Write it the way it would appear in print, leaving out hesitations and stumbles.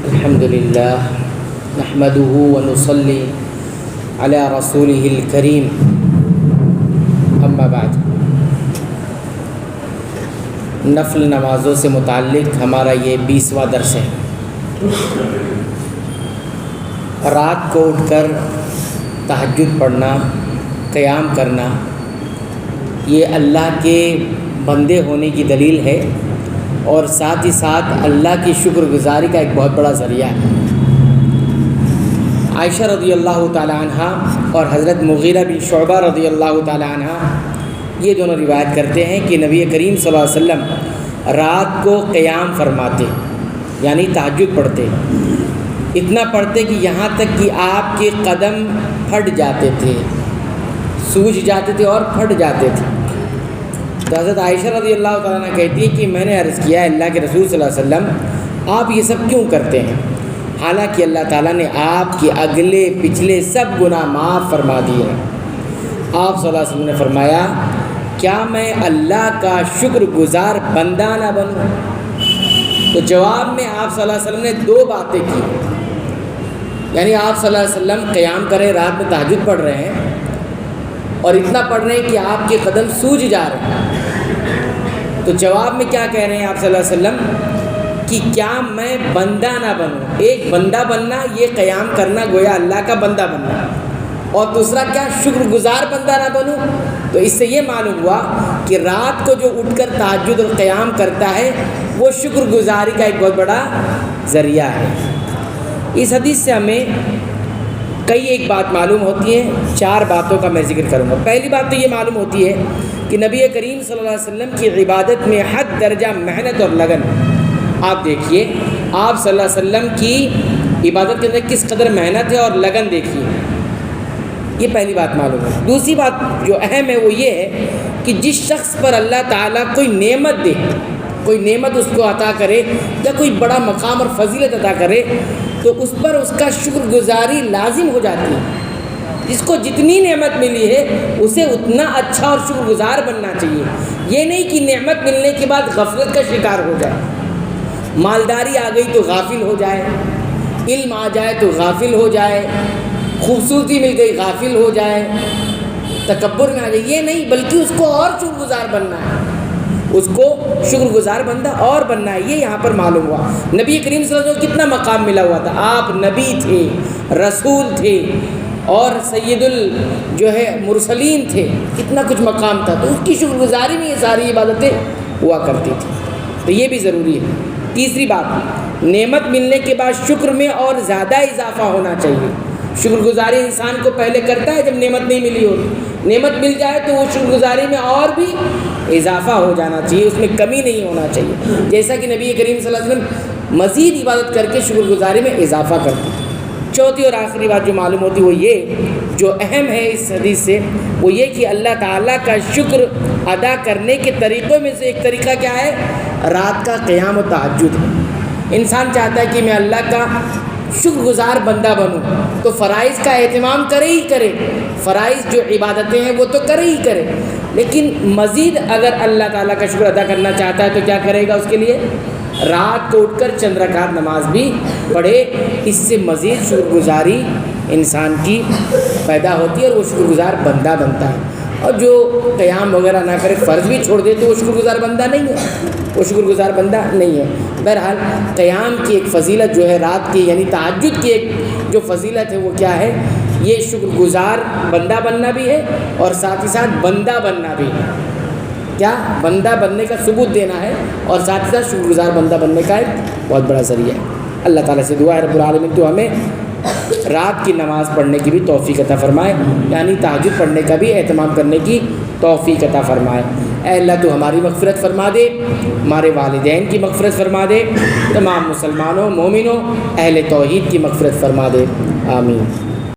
الحمد للہ نحمده ونصلی علی رسوله الکریم اما بعد۔ نفل نمازوں سے متعلق ہمارا یہ 20واں درس ہے۔ رات کو اٹھ کر تہجد پڑھنا، قیام کرنا، یہ اللہ کے بندے ہونے کی دلیل ہے اور ساتھ ہی ساتھ اللہ کی شکر گزاری کا ایک بہت بڑا ذریعہ ہے۔ عائشہ رضی اللہ تعالی عنہ اور حضرت مغیرہ بن شعبہ رضی اللہ تعالی عنہ یہ دونوں روایت کرتے ہیں کہ نبی کریم صلی اللہ علیہ وسلم رات کو قیام فرماتے، یعنی تہجد پڑھتے، اتنا پڑھتے کہ یہاں تک کہ آپ کے قدم پھٹ جاتے تھے، سوج جاتے تھے اور پھٹ جاتے تھے۔ تو حضرت عائشہ رضی اللہ تعالیٰ عنہ کہتی ہے کہ میں نے عرض کیا اللہ کے رسول صلی اللہ علیہ وسلم آپ یہ سب کیوں کرتے ہیں، حالانکہ اللہ تعالیٰ نے آپ کے اگلے پچھلے سب گناہ معاف فرما دیے ہیں۔ آپ صلی اللہ علیہ وسلم نے فرمایا کیا میں اللہ کا شکر گزار بندہ نہ بنوں؟ تو جواب میں آپ صلی اللہ علیہ وسلم نے دو باتیں کی، یعنی آپ صلی اللہ علیہ وسلم قیام کریں، رات میں تہجد پڑھ رہے ہیں اور اتنا پڑھ رہے ہیں کہ آپ کے قدم سوج جا رہے ہیں۔ تو جواب میں کیا کہہ رہے ہیں آپ صلی اللہ علیہ وسلم کہ کیا میں بندہ نہ بنوں؟ ایک بندہ بننا، یہ قیام کرنا گویا اللہ کا بندہ بننا، اور دوسرا کیا شکر گزار بندہ نہ بنوں؟ تو اس سے یہ معلوم ہوا کہ رات کو جو اٹھ کر تہجد اور قیام کرتا ہے وہ شکر گزاری کا ایک بہت بڑا ذریعہ ہے۔ اس حدیث سے ہمیں کئی ایک بات معلوم ہوتی ہے، 4 باتوں کا میں ذکر کروں گا۔ پہلی بات تو یہ معلوم ہوتی ہے کہ نبی کریم صلی اللہ علیہ وسلم کی عبادت میں حد درجہ محنت اور لگن۔ آپ دیکھیے آپ صلی اللہ علیہ وسلم کی عبادت کے اندر کس قدر محنت ہے اور لگن دیکھیے، یہ پہلی بات معلوم ہے۔ دوسری بات جو اہم ہے وہ یہ ہے کہ جس شخص پر اللہ تعالیٰ کوئی نعمت دے، کوئی نعمت اس کو عطا کرے یا کوئی بڑا مقام اور فضیلت عطا کرے تو اس پر اس کا شکر گزاری لازم ہو جاتی ہے۔ جس کو جتنی نعمت ملی ہے اسے اتنا اچھا اور شکر گزار بننا چاہیے، یہ نہیں کہ نعمت ملنے کے بعد غفلت کا شکار ہو جائے، مالداری آ گئی تو غافل ہو جائے، علم آ جائے تو غافل ہو جائے، خوبصورتی مل گئی غافل ہو جائے، تکبر میں آ جائے، یہ نہیں، بلکہ اس کو اور شکر گزار بننا ہے، اس کو شکر گزار بندہ اور بننا ہے۔ یہ یہاں پر معلوم ہوا نبی کریم صلی اللہ علیہ وسلم کو کتنا مقام ملا ہوا تھا، آپ نبی تھے، رسول تھے اور سید مرسلین تھے، کتنا کچھ مقام تھا، تو اس کی شکر گزاری میں یہ ساری عبادتیں ہوا کرتی تھیں، تو یہ بھی ضروری ہے۔ تیسری بات، نعمت ملنے کے بعد شکر میں اور زیادہ اضافہ ہونا چاہیے۔ شکر گزاری انسان کو پہلے کرتا ہے جب نعمت نہیں ملی ہو، نعمت مل جائے تو وہ شکر گزاری میں اور بھی اضافہ ہو جانا چاہیے، اس میں کمی نہیں ہونا چاہیے، جیسا کہ نبی کریم صلی اللہ علیہ وسلم مزید عبادت کر کے شکر گزاری میں اضافہ کرتے تھے۔ چوتھی اور آخری بات جو معلوم ہوتی ہے وہ یہ، جو اہم ہے اس حدیث سے، وہ یہ کہ اللہ تعالیٰ کا شکر ادا کرنے کے طریقوں میں سے ایک طریقہ کیا ہے؟ رات کا قیام و تہجد۔ انسان چاہتا ہے کہ میں اللہ کا شکر گزار بندہ بنوں تو فرائض کا اہتمام کرے ہی کرے، فرائض جو عبادتیں ہیں وہ تو کرے ہی کرے، لیکن مزید اگر اللہ تعالیٰ کا شکر ادا کرنا چاہتا ہے تو کیا کرے گا؟ اس کے لیے رات کو اٹھ کر چند رکعت نماز بھی پڑھے، اس سے مزید شکر گزاری انسان کی پیدا ہوتی ہے اور وہ شکر گزار بندہ بنتا ہے۔ اور جو قیام وغیرہ نہ کرے، فرض بھی چھوڑ دے تو وہ شکر گزار بندہ نہیں ہے، وہ شکر گزار بندہ نہیں ہے۔ بہرحال قیام کی ایک فضیلت جو ہے، رات کی یعنی تہجد کی ایک جو فضیلت ہے وہ کیا ہے؟ یہ شکر گزار بندہ بننا بھی ہے اور ساتھ ہی ساتھ بندہ بننا بھی ہے۔ کیا؟ بندہ بننے کا ثبوت دینا ہے اور ساتھ ہی ساتھ شکر گزار بندہ بننے کا ایک بہت بڑا ذریعہ ہے۔ اللہ تعالیٰ سے دعا ہے رب العالمین تو ہمیں رات کی نماز پڑھنے کی بھی توفیق عطا فرمائے، یعنی تہجد پڑھنے کا بھی اہتمام کرنے کی توفیق عطا فرمائے۔ اے اللہ تو ہماری مغفرت فرما دے، ہمارے والدین کی مغفرت فرما دے، تمام مسلمانوں، مومنوں، اہل توحید کی مغفرت فرما دے، آمین۔